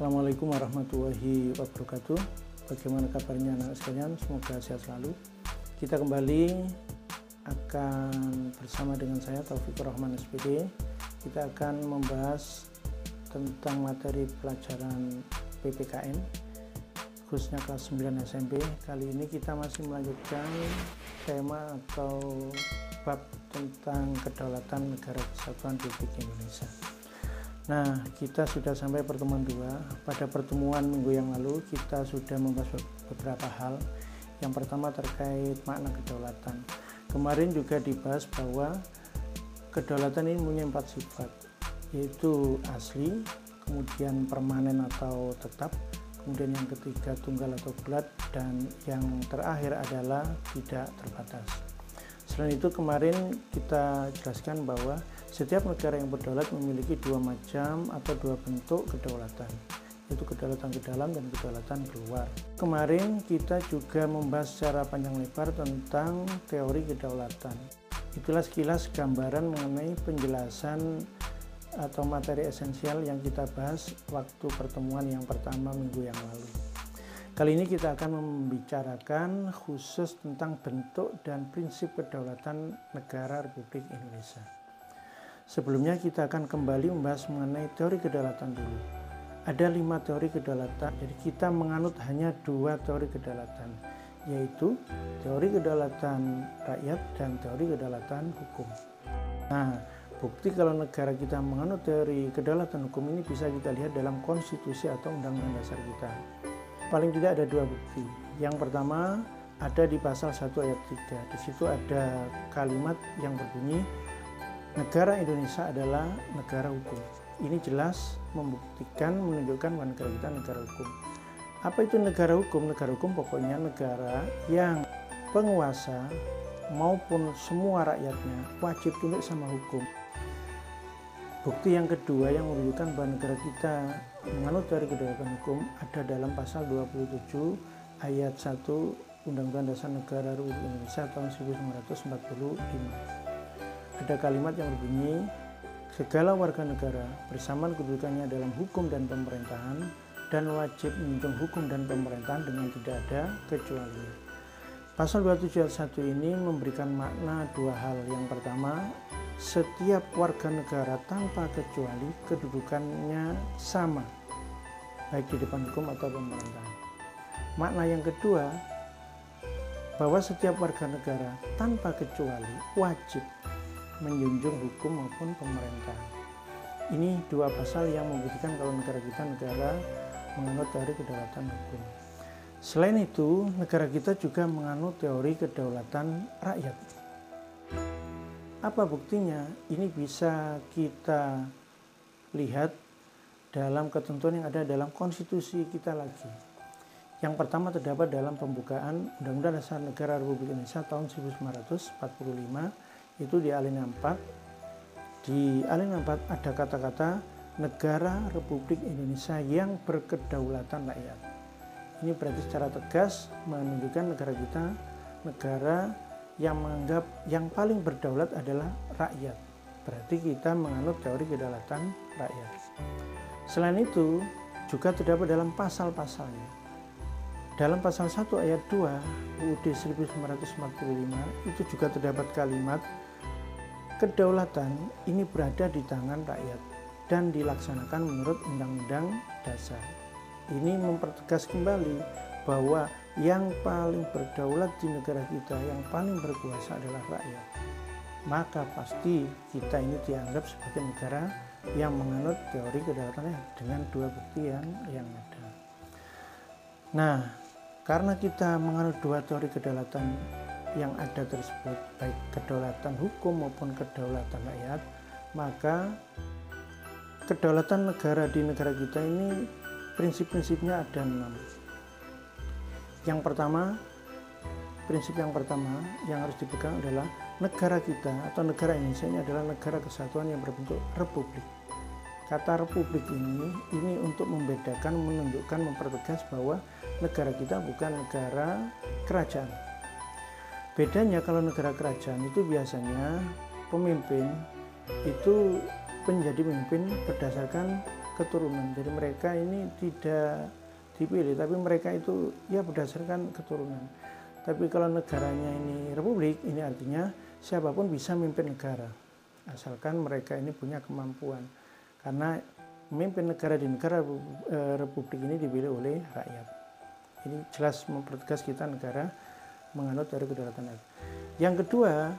Assalamualaikum warahmatullahi wabarakatuh. Bagaimana kabarnya anak sekalian? Semoga sehat selalu. Kita kembali akan bersama dengan saya Taufikur Rahman SPD. Kita akan membahas tentang materi pelajaran PPKN khususnya kelas 9 SMP. Kali ini kita masih melanjutkan tema atau bab tentang kedaulatan Negara Kesatuan Republik Indonesia. Nah, kita sudah sampai pertemuan 2. Pada pertemuan minggu yang lalu kita sudah membahas beberapa hal. Yang pertama terkait makna kedaulatan. Kemarin juga dibahas bahwa kedaulatan ini punya 4 sifat, yaitu asli, kemudian permanen atau tetap, kemudian yang ketiga tunggal atau bulat, dan yang terakhir adalah tidak terbatas. Selain itu kemarin kita jelaskan bahwa setiap negara yang berdaulat memiliki 2 macam atau 2 bentuk kedaulatan, yaitu kedaulatan ke dalam dan kedaulatan keluar. Kemarin kita juga membahas secara panjang lebar tentang teori kedaulatan. Itulah sekilas gambaran mengenai penjelasan atau materi esensial yang kita bahas waktu pertemuan yang pertama minggu yang lalu. Kali ini kita akan membicarakan khusus tentang bentuk dan prinsip kedaulatan negara Republik Indonesia. Sebelumnya kita akan kembali membahas mengenai teori kedaulatan dulu. Ada 5 teori kedaulatan, jadi kita menganut hanya 2 teori kedaulatan, yaitu teori kedaulatan rakyat dan teori kedaulatan hukum. Nah, bukti kalau negara kita menganut teori kedaulatan hukum ini bisa kita lihat dalam konstitusi atau undang-undang dasar kita. Paling tidak ada 2 bukti. Yang pertama ada di pasal 1 ayat 3. Di situ ada kalimat yang berbunyi negara Indonesia adalah negara hukum. Ini jelas membuktikan, menunjukkan bahwa negara kita negara hukum. Apa itu negara hukum? Negara hukum pokoknya negara yang penguasa maupun semua rakyatnya wajib tunduk sama hukum. Bukti yang kedua yang menunjukkan bahwa negara kita menganut teori kedaulatan hukum ada dalam pasal 27 ayat 1 Undang-Undang Dasar Negara Republik Indonesia tahun 1945. Ada kalimat yang berbunyi, segala warga negara bersamaan kedudukannya dalam hukum dan pemerintahan dan wajib menunjung hukum dan pemerintahan dengan tidak ada kecualinya. Pasal 27 ayat 1 ini memberikan makna 2 hal. Yang pertama, setiap warga negara tanpa kecuali kedudukannya sama, baik di depan hukum atau pemerintahan. Makna yang kedua, bahwa setiap warga negara tanpa kecuali wajib menjunjung hukum maupun pemerintahan. Ini 2 pasal yang membuktikan kalau negara kita negara menganut teori kedaulatan hukum. Selain itu, negara kita juga menganut teori kedaulatan rakyat. Apa buktinya? Ini bisa kita lihat dalam ketentuan yang ada dalam konstitusi kita lagi. Yang pertama terdapat dalam pembukaan Undang-Undang Dasar Negara Republik Indonesia tahun 1945, itu di alinea 4. Di alinea 4 ada kata-kata negara Republik Indonesia yang berkedaulatan rakyat. Ini berarti secara tegas menunjukkan negara kita negara yang menganggap yang paling berdaulat adalah rakyat. Berarti kita menganut teori kedaulatan rakyat. Selain itu juga terdapat dalam pasal-pasalnya. Dalam pasal 1 ayat 2 UUD 1945 itu juga terdapat kalimat kedaulatan ini berada di tangan rakyat dan dilaksanakan menurut Undang-Undang Dasar. Ini mempertegas kembali bahwa yang paling berdaulat di negara kita, yang paling berkuasa adalah rakyat. Maka pasti kita ini dianggap sebagai negara yang menganut teori kedaulatannya dengan 2 bukti yang ada. Nah, karena kita menganut 2 teori kedaulatan yang ada tersebut, baik kedaulatan hukum maupun kedaulatan rakyat, maka kedaulatan negara di negara kita ini prinsip-prinsipnya ada 6. Yang pertama, prinsip yang pertama yang harus dipegang adalah negara kita atau negara Indonesia ini adalah negara kesatuan yang berbentuk republik. Kata republik ini untuk membedakan, menunjukkan, mempertegas bahwa negara kita bukan negara kerajaan. Bedanya kalau negara kerajaan itu biasanya pemimpin itu menjadi pemimpin berdasarkan keturunan. Jadi mereka ini tidak dipilih, tapi mereka itu ya berdasarkan keturunan. Tapi kalau negaranya ini republik, ini artinya siapapun bisa memimpin negara, asalkan mereka ini punya kemampuan. Karena memimpin negara di negara republik ini dipilih oleh rakyat. Ini jelas mempertegas kita negara menganut teori kedaulatan rakyat. Yang kedua,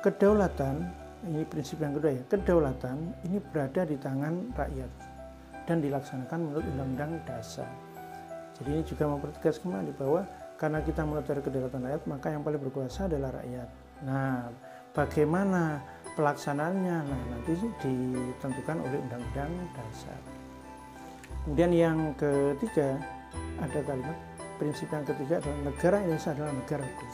kedaulatan, ini prinsip yang kedua ya, kedaulatan ini berada di tangan rakyat dan dilaksanakan menurut Undang-Undang Dasar. Jadi ini juga mempertegas kembali bahwa karena kita menurut teori kedaulatan rakyat, maka yang paling berkuasa adalah rakyat. Nah, bagaimana pelaksanaannya? Nah, nanti ditentukan oleh Undang-Undang Dasar. Kemudian yang ketiga, ada kalimat prinsip yang ketiga adalah negara Indonesia adalah negara hukum.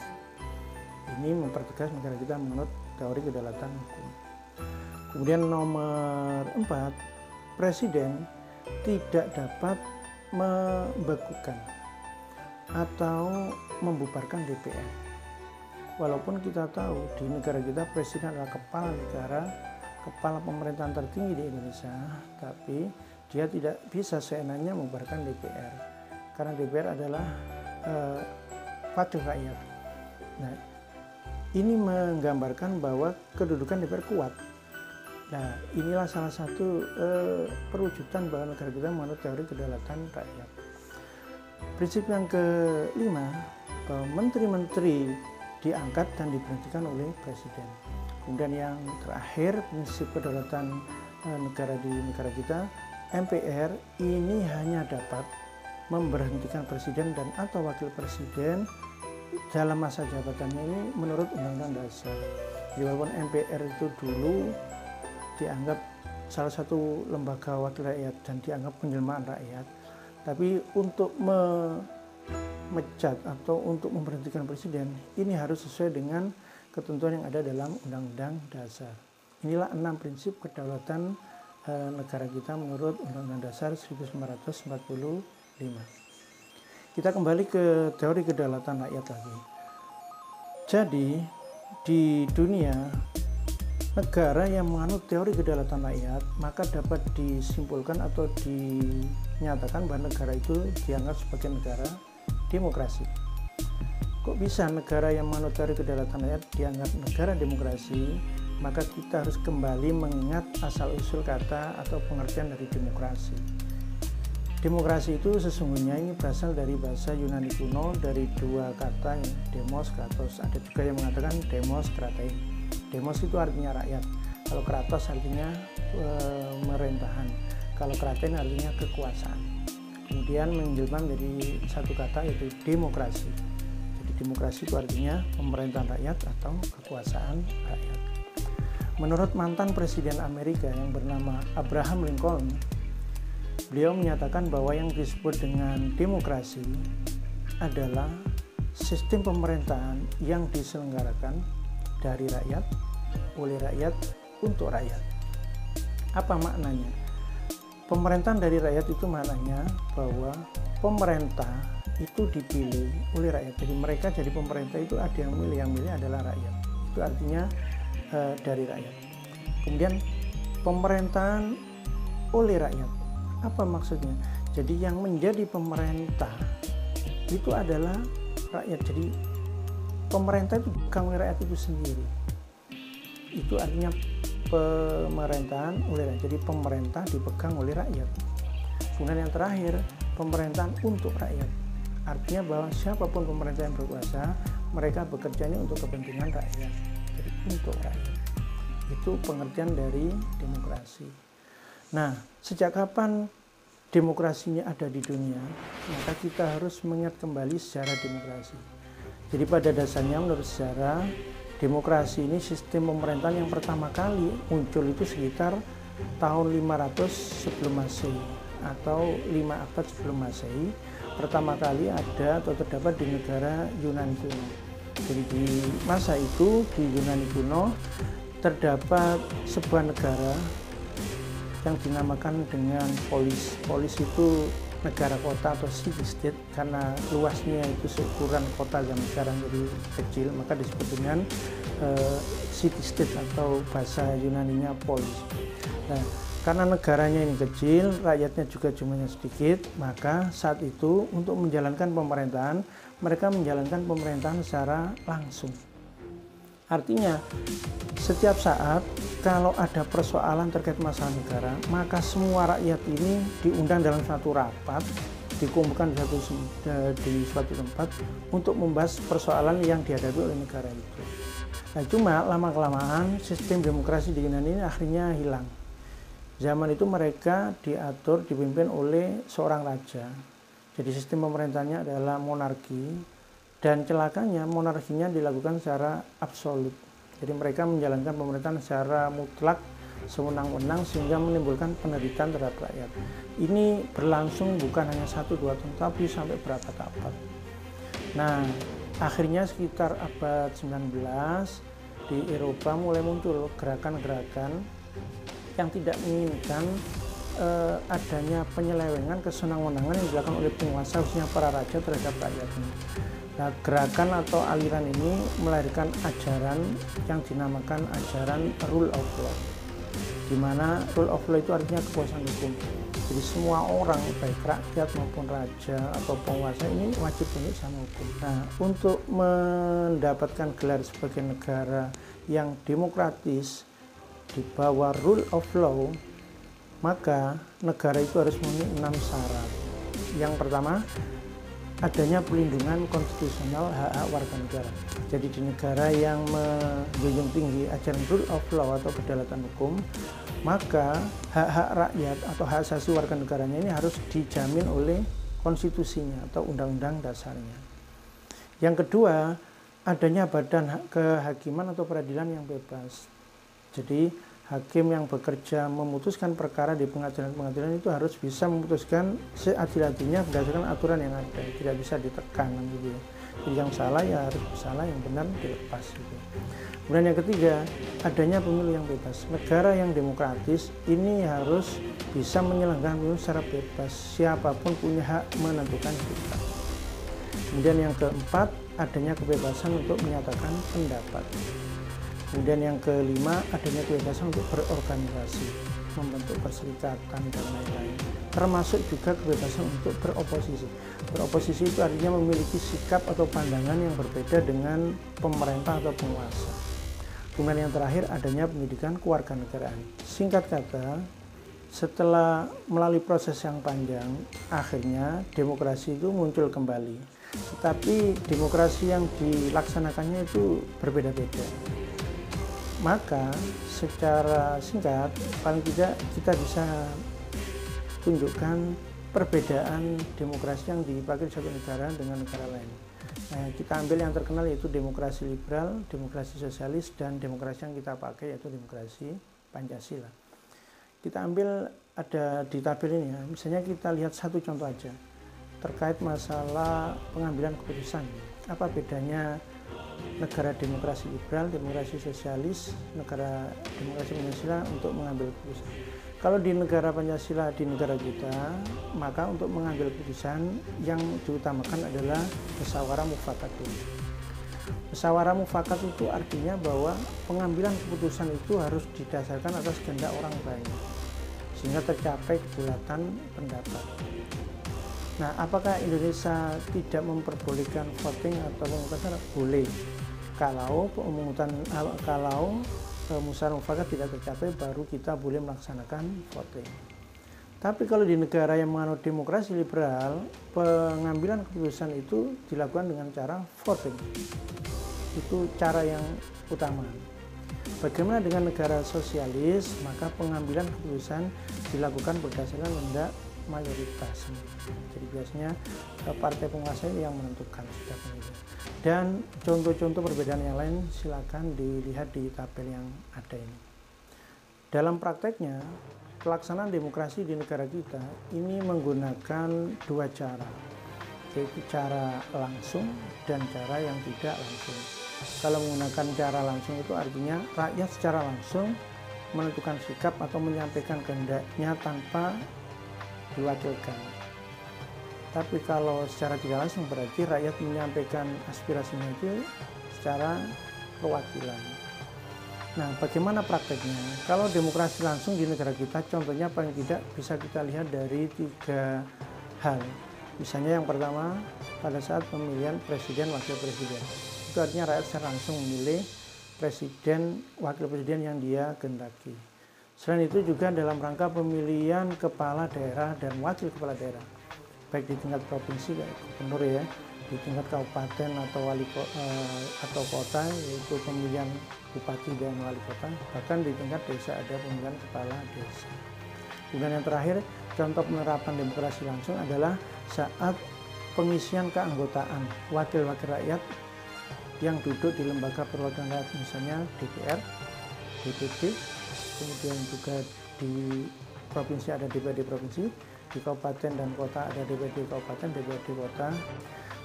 Ini mempertegas negara kita menurut teori kedaulatan hukum. Kemudian nomor 4, presiden tidak dapat membekukan atau membubarkan DPR. Walaupun kita tahu di negara kita presiden adalah kepala negara, kepala pemerintahan tertinggi di Indonesia, tapi dia tidak bisa seenaknya membubarkan DPR. Karena DPR adalah wakil rakyat. Nah, ini menggambarkan bahwa kedudukan DPR kuat. Nah, inilah salah satu perwujudan bahwa negara kita menurut teori kedaulatan rakyat. Prinsip yang kelima, bahwa menteri-menteri diangkat dan diberhentikan oleh presiden. Kemudian yang terakhir, prinsip kedaulatan negara di negara kita, MPR ini hanya dapat memberhentikan presiden dan atau wakil presiden dalam masa jabatannya ini menurut Undang-Undang Dasar. Jadi walaupun MPR itu dulu dianggap salah satu lembaga wakil rakyat dan dianggap penjelmaan rakyat, tapi untuk memecat atau untuk memberhentikan presiden ini harus sesuai dengan ketentuan yang ada dalam Undang-Undang Dasar. Inilah 6 prinsip kedaulatan negara kita menurut Undang-Undang Dasar 1945. Kita kembali ke teori kedaulatan rakyat lagi. Jadi di dunia negara yang menganut teori kedaulatan rakyat maka dapat disimpulkan atau dinyatakan bahwa negara itu dianggap sebagai negara demokrasi. Kok bisa negara yang menganut teori kedaulatan rakyat dianggap negara demokrasi? Maka kita harus kembali mengingat asal-usul kata atau pengertian dari demokrasi. Demokrasi itu sesungguhnya ini berasal dari bahasa Yunani kuno dari 2 kata, demos, kratos. Ada juga yang mengatakan demos, kratein. Demos itu artinya rakyat. Kalau kratos artinya pemerintahan. Kalau kratein artinya kekuasaan. Kemudian menjelma dari satu kata yaitu demokrasi. Jadi demokrasi itu artinya pemerintahan rakyat atau kekuasaan rakyat. Menurut mantan Presiden Amerika yang bernama Abraham Lincoln, beliau menyatakan bahwa yang disebut dengan demokrasi adalah sistem pemerintahan yang diselenggarakan dari rakyat, oleh rakyat, untuk rakyat. Apa maknanya? Pemerintahan dari rakyat itu maknanya bahwa pemerintah itu dipilih oleh rakyat. Jadi mereka jadi pemerintah itu ada yang milih adalah rakyat. Itu artinya dari rakyat. Kemudian pemerintahan oleh rakyat. Apa maksudnya? Jadi yang menjadi pemerintah itu adalah rakyat. Jadi pemerintah itu bukan oleh rakyat itu sendiri. Itu artinya pemerintahan oleh rakyat. Jadi pemerintah dipegang oleh rakyat. Kemudian yang terakhir, pemerintahan untuk rakyat. Artinya bahwa siapapun pemerintah yang berkuasa, mereka bekerjanya untuk kepentingan rakyat. Jadi untuk rakyat. Itu pengertian dari demokrasi. Nah, sejak kapan demokrasinya ada di dunia? Maka kita harus mengingat kembali sejarah demokrasi. Jadi pada dasarnya menurut sejarah, demokrasi ini sistem pemerintahan yang pertama kali muncul itu sekitar tahun 500 sebelum Masehi atau 5 abad sebelum Masehi. Pertama kali ada atau terdapat di negara Yunani kuno. Jadi di masa itu di Yunani kuno terdapat sebuah negara yang dinamakan dengan polis. Polis itu negara kota atau city state, karena luasnya itu seukuran kota zaman sekarang jadi kecil, maka disebut dengan city state atau bahasa Yunaninya polis. Nah, Karena negaranya ini kecil, rakyatnya juga jumlahnya sedikit, maka saat itu untuk menjalankan pemerintahan, mereka menjalankan pemerintahan secara langsung. Artinya, setiap saat kalau ada persoalan terkait masalah negara, maka semua rakyat ini diundang dalam satu rapat, dikumpulkan di suatu tempat untuk membahas persoalan yang dihadapi oleh negara itu. Nah, cuma lama-kelamaan sistem demokrasi di Yunani ini akhirnya hilang. Zaman itu mereka dipimpin oleh seorang raja. Jadi sistem pemerintahnya adalah monarki, dan celakanya monarkinya dilakukan secara absolut. Jadi mereka menjalankan pemerintahan secara mutlak, sewenang-wenang, sehingga menimbulkan penderitaan terhadap rakyat. Ini berlangsung bukan hanya 1-2 tahun, tapi sampai berabad-abad. Nah, akhirnya sekitar abad 19 di Eropa mulai muncul gerakan-gerakan yang tidak menginginkan adanya penyelewengan, kesenang-wenangan yang dilakukan oleh penguasa, khususnya para raja terhadap rakyatnya. Nah, gerakan atau aliran ini melahirkan ajaran yang dinamakan ajaran rule of law, di mana rule of law itu artinya kekuasaan hukum. Jadi semua orang, baik rakyat maupun raja atau penguasa, ini wajib tunduk sama hukum. Nah, untuk mendapatkan gelar sebagai negara yang demokratis di bawah rule of law, maka negara itu harus memenuhi 6 syarat. Yang pertama, adanya pelindungan konstitusional hak-hak warga negara. Jadi di negara yang menjunjung tinggi ajaran rule of law atau kedaulatan hukum, maka hak-hak rakyat atau hak asasi warga negaranya ini harus dijamin oleh konstitusinya atau undang-undang dasarnya. Yang kedua, adanya badan kehakiman atau peradilan yang bebas. Jadi hakim yang bekerja memutuskan perkara di pengadilan-pengadilan itu harus bisa memutuskan seadil-adilnya berdasarkan aturan yang ada, tidak bisa ditekan gitu. Jadi yang salah ya harus bersalah, yang benar dilepas gitu. Kemudian yang ketiga, adanya pemilu yang bebas. Negara yang demokratis ini harus bisa menyelenggarakan pemilu secara bebas, siapapun punya hak menentukan sikap. Kemudian yang keempat, adanya kebebasan untuk menyatakan pendapat. Kemudian yang kelima, adanya kebebasan untuk berorganisasi, membentuk perserikatan dan lain-lain. Termasuk juga kebebasan untuk beroposisi. Beroposisi itu artinya memiliki sikap atau pandangan yang berbeda dengan pemerintah atau penguasa. Kemudian yang terakhir, adanya pendidikan kewarganegaraan. Singkat kata, setelah melalui proses yang panjang, akhirnya demokrasi itu muncul kembali. Tetapi demokrasi yang dilaksanakannya itu berbeda-beda. Maka secara singkat, paling tidak kita bisa tunjukkan perbedaan demokrasi yang dipakai di suatu negara dengan negara lain. Nah, kita ambil yang terkenal yaitu demokrasi liberal, demokrasi sosialis, dan demokrasi yang kita pakai yaitu demokrasi Pancasila. Kita ambil ada di tabel ini ya, misalnya kita lihat satu contoh aja terkait masalah pengambilan keputusan. Apa bedanya negara demokrasi liberal, demokrasi sosialis, negara demokrasi Pancasila untuk mengambil keputusan? Kalau di negara Pancasila, di negara kita, maka untuk mengambil keputusan yang diutamakan adalah musyawarah mufakat. Musyawarah mufakat itu artinya bahwa pengambilan keputusan itu harus didasarkan atas kehendak orang banyak, sehingga tercapai kebulatan pendapat. Nah, apakah Indonesia tidak memperbolehkan voting atau pemungutan? Boleh. Kalau musyawarah mufakat tidak tercapai, baru kita boleh melaksanakan voting. Tapi kalau di negara yang menganut demokrasi liberal, pengambilan keputusan itu dilakukan dengan cara voting. Itu cara yang utama. Bagaimana dengan negara sosialis? Maka pengambilan keputusan dilakukan berdasarkan kehendak mayoritas. Jadi biasanya partai penguasa yang menentukan setiap pemilu. Dan contoh-contoh perbedaan yang lain silakan dilihat di tabel yang ada ini. Dalam prakteknya, pelaksanaan demokrasi di negara kita ini menggunakan dua cara, yaitu cara langsung dan cara yang tidak langsung. Kalau menggunakan cara langsung itu artinya rakyat secara langsung menentukan sikap atau menyampaikan kehendaknya tanpa diwakilkan. Tapi kalau secara tidak langsung berarti rakyat menyampaikan aspirasinya itu secara perwakilan. Nah, bagaimana prakteknya? Kalau demokrasi langsung di negara kita, contohnya paling tidak bisa kita lihat dari 3 hal. Misalnya yang pertama, pada saat pemilihan presiden, wakil presiden. Itu artinya rakyat secara langsung memilih presiden, wakil presiden yang dia kehendaki. Selain itu juga dalam rangka pemilihan kepala daerah dan wakil kepala daerah, baik di tingkat provinsi kayak gubernur ya, di tingkat kabupaten atau atau kota, yaitu pemilihan bupati dan wali kota, bahkan di tingkat desa ada pemilihan kepala desa. Kemudian yang terakhir, contoh penerapan demokrasi langsung adalah saat pengisian keanggotaan wakil-wakil rakyat yang duduk di lembaga perwakilan rakyat, misalnya DPR, DPD, kemudian juga di provinsi ada DPRD provinsi, di kabupaten dan kota ada DPRD kabupaten, DPRD kota.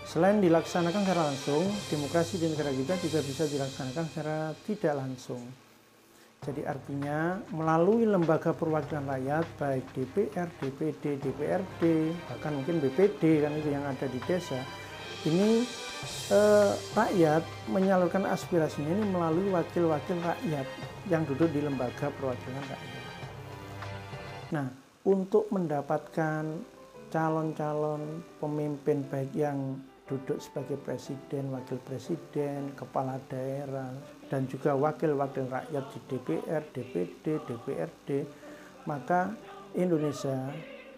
Selain dilaksanakan secara langsung, demokrasi di negara kita juga bisa dilaksanakan secara tidak langsung. Jadi artinya melalui lembaga perwakilan rakyat, baik DPR, DPD, DPRD, bahkan mungkin BPD kan itu yang ada di desa, ini rakyat menyalurkan aspirasinya ini melalui wakil-wakil rakyat yang duduk di lembaga perwakilan rakyat. Nah, untuk mendapatkan calon-calon pemimpin baik yang duduk sebagai presiden, wakil presiden, kepala daerah, dan juga wakil-wakil rakyat di DPR, DPD, DPRD, maka Indonesia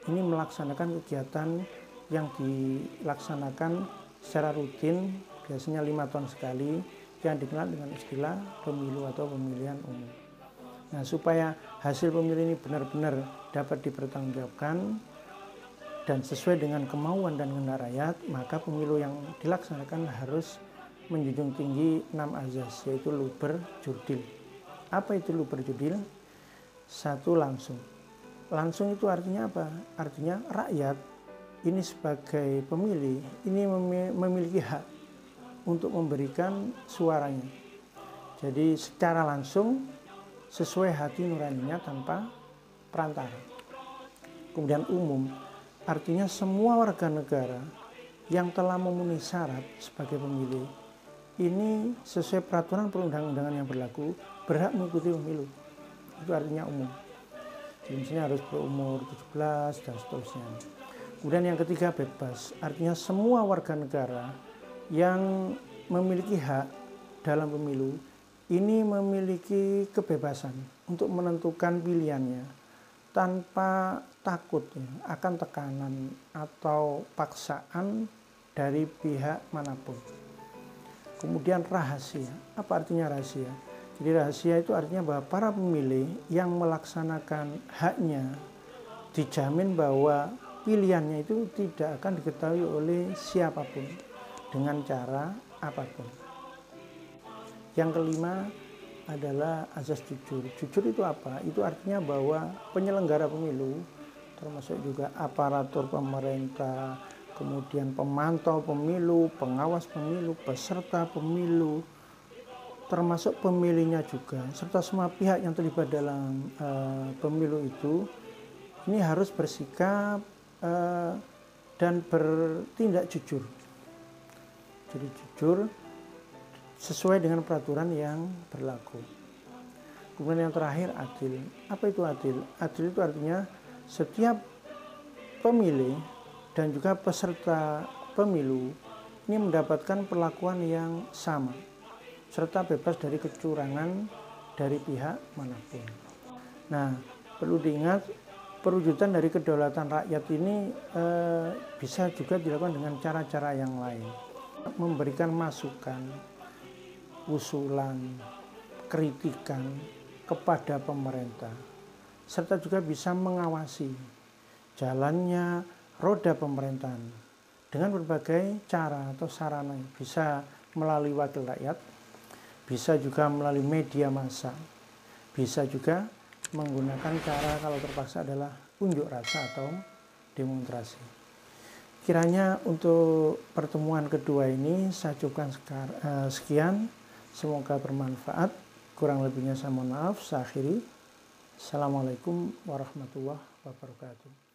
ini melaksanakan kegiatan yang dilaksanakan secara rutin, biasanya 5 tahun sekali, yang dikenal dengan istilah pemilu atau pemilihan umum. Nah, supaya hasil pemilu ini benar-benar dapat dipertanggungjawabkan dan sesuai dengan kemauan dan kehendak rakyat, maka pemilu yang dilaksanakan harus menjunjung tinggi 6 azas, yaitu luber, jurdil. Apa itu luber, jurdil? 1, langsung. Langsung itu artinya apa? Artinya rakyat ini sebagai pemilih ini memiliki hak untuk memberikan suaranya. Jadi secara langsung sesuai hati nuraninya tanpa perantara. Kemudian umum, artinya semua warga negara yang telah memenuhi syarat sebagai pemilih ini sesuai peraturan perundang-undangan yang berlaku berhak mengikuti pemilu. Itu artinya umum. Jadi misalnya harus berumur 17 dan seterusnya. Kemudian yang ketiga, bebas. Artinya semua warga negara yang memiliki hak dalam pemilu ini memiliki kebebasan untuk menentukan pilihannya tanpa takut akan tekanan atau paksaan dari pihak manapun. Kemudian rahasia. Apa artinya rahasia? Jadi rahasia itu artinya bahwa para pemilih yang melaksanakan haknya dijamin bahwa pilihannya itu tidak akan diketahui oleh siapapun dengan cara apapun. Yang kelima adalah azas jujur. Jujur itu apa? Itu artinya bahwa penyelenggara pemilu, termasuk juga aparatur pemerintah, kemudian pemantau pemilu, pengawas pemilu, peserta pemilu, termasuk pemilihnya juga, serta semua pihak yang terlibat dalam pemilu itu, ini harus bersikap dan bertindak jujur. Jadi jujur sesuai dengan peraturan yang berlaku. Kemudian yang terakhir, adil. Apa itu adil? Adil itu artinya setiap pemilih dan juga peserta pemilu ini mendapatkan perlakuan yang sama, serta bebas dari kecurangan dari pihak manapun. Nah, perlu diingat, perwujudan dari kedaulatan rakyat ini bisa juga dilakukan dengan cara-cara yang lain. Memberikan masukan, usulan, kritikan kepada pemerintah, serta juga bisa mengawasi jalannya roda pemerintahan dengan berbagai cara atau sarana. Bisa melalui wakil rakyat, bisa juga melalui media massa, bisa juga menggunakan cara kalau terpaksa adalah unjuk rasa atau demonstrasi. Kiranya untuk pertemuan kedua ini saya cukupkan sekian. Semoga bermanfaat. Kurang lebihnya saya mohon maaf. Saya akhiri. Assalamualaikum warahmatullahi wabarakatuh.